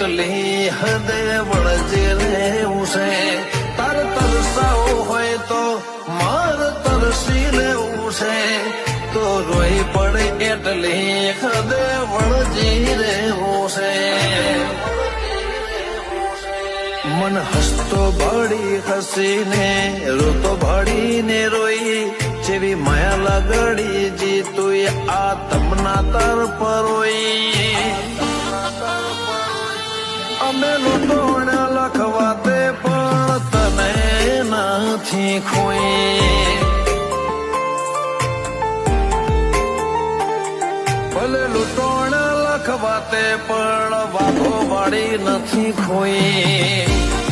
એટલી હદે વળજી રહેવું છે. તાર તરસાવું હોય તો માર તરસી લેવું છે. તો રોઈ પડે એટલી હદે વળજી રહેવું છે. મન હસતો ભાડી હસીને રોતો ભાડીને રોઈ જેવી માયા લગાડી જી તું આ તમના તર પરોઈ. અમે લૂંટોણ લખવા તે પણ તને નથી ખોઈ. ભલે લૂંટોણ લખવા તે પણ વાતો વાળી નથી ખોઈ.